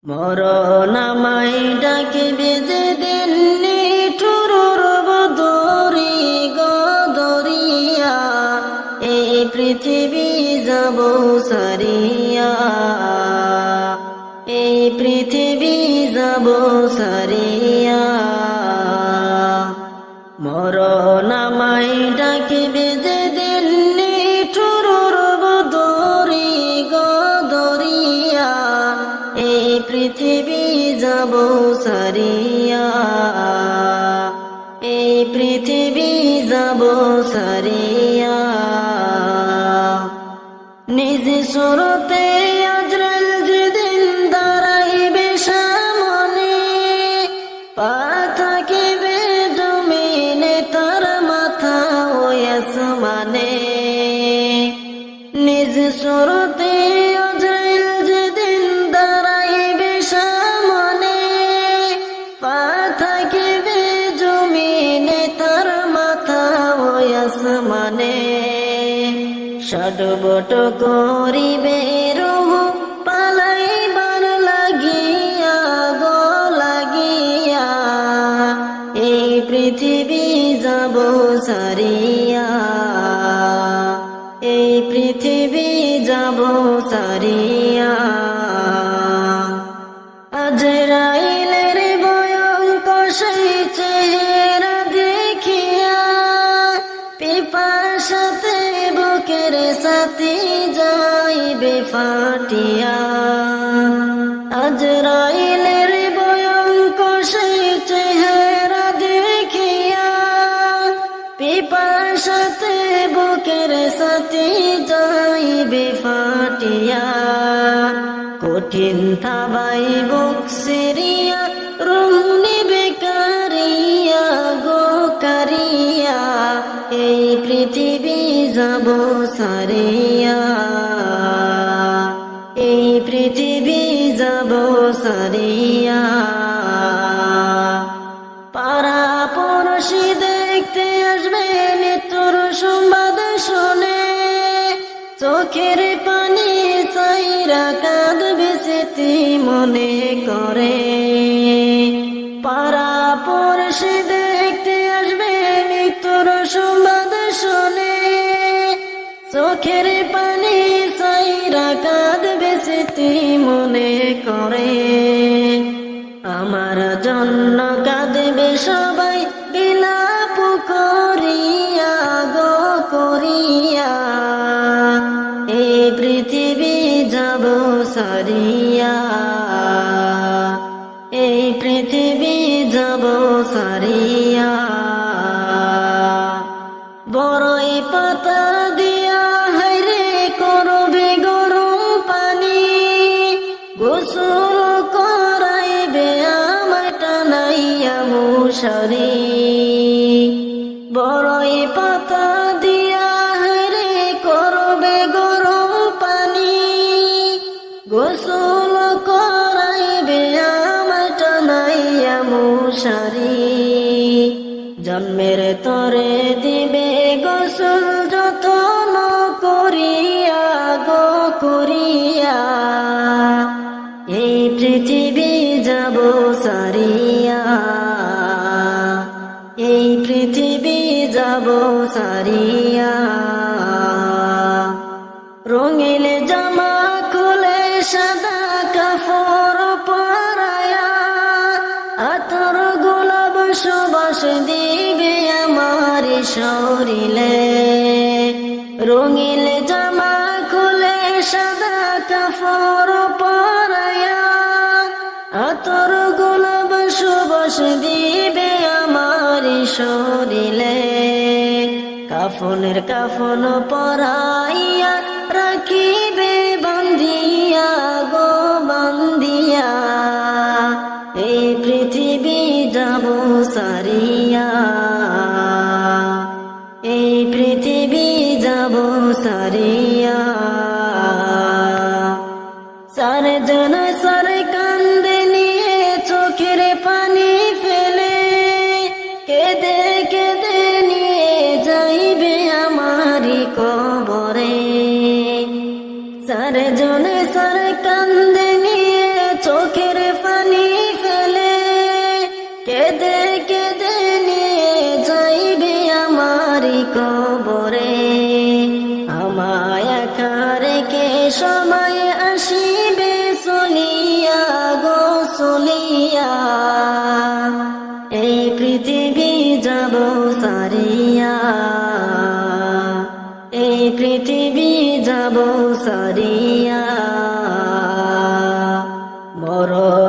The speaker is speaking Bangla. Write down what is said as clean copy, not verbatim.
মরণ আমায় ডাকিবে যেদিন নিঠুর বদরি গদরিয়া, এই পৃথিবী যাব সারিয়া, এই পৃথিবী যাব সারিয়া। মরণ আমায় ডাকিবে যেদিন নিঠুর বদরি গদরিয়া, এই পৃথিবী যাব সারিয়া, এই পৃথিবী যাব সারিয়া। নিজ সুরতে আজরাইল যেদিন দাঁড়াইবে সামনে, পা থাকিবে জমিনে তার মাথা ওই আসমানে। নিজ সুরতে আজরাইল যেদিন দাঁড়াইবে সামনে, পা থাকিবে জমিনে তার মাথা ওই আসমানে। ষটবট করিবে রূহ পালাইবার লাগিয়া গো লাগিয়া, এই পৃথিবী যাব সারিয়া, এই পৃথিবী যাব সারিয়া। আজরাইলের ভয়ঙ্কর সেই চেহারা দেখিয়া, পিপাসাতে বুকের সাথে যাইবে ফাটিয়া। আজরাইলের ভয়ঙ্কর সেই চেহারা দেখিয়া, পিপাসাতে বুকের সাথে যাইবে ফাটিয়া। কঠিন থাবাই বুক সিরিয়া, রুহ নিবে কারিয়া গো কারিয়া, এই পৃথিবী যাব সারিয়া, এই পৃথিবী যাব সারিয়া। পাড়া পড়শি দেখতে আসবে মৃত্যুর সংবাদ শুনে, চোখের পানি চাইরা কাঁদবে স্মৃতি মনে করে। পাড়া পড়শি দেখতে আসবে মৃত্যুর সংবাদ শুনে, চোখের পানি চাইরা কাঁদবে স্মৃতি মনে করে। আমার জন্য কাঁদবে সবাই বিলাপ করিয়া গো করিয়া, এই পৃথিবী যাব সারিয়া, এই পৃথিবী যাব সারিয়া। বড়ই পাতা দিয়া হাইরে করবে গরম পানি, গোসল করাইবে আমায় টানাইয়া মশারি। বড়ই পাতা দিয়া হাইরে করবে গরম পানি, গোসল করাইবে আমায় টানাইয়া মশারি। জন্মের তরে দিবে গোসল যত্ন করিয়া গো করিয়া, এই পৃথিবী যাব সারিয়া, এই পৃথিবী যাব সারিয়া। রঙিন জামা খুলে সাদা কাপড় পরায়া, আতর গোলাপ সুবাস দিবে আমার শরীরে। রঙিন জামা খুলে সাদা কাপড় পরায়া, আতর গোলাপ সুবাস দিবে আমার শরীরে। কাফনের কাফন পরাইয়া রাখিবে বান্ধিয়া গো বান্ধিয়া, এই পৃথিবী যাব সারিয়া, এই পৃথিবী যাব সারিয়া। সারে জন সারে কান্দে নিয়ে চোখের পানি ফেলে, কেঁদে কেঁদে নিয়ে যাইবে আমারি কবরে। সময় আসিবে চলিয়া গো চলিয়া, এই পৃথিবী যাব সারিয়া, এই পৃথিবী যাব সারিয়া। মরণ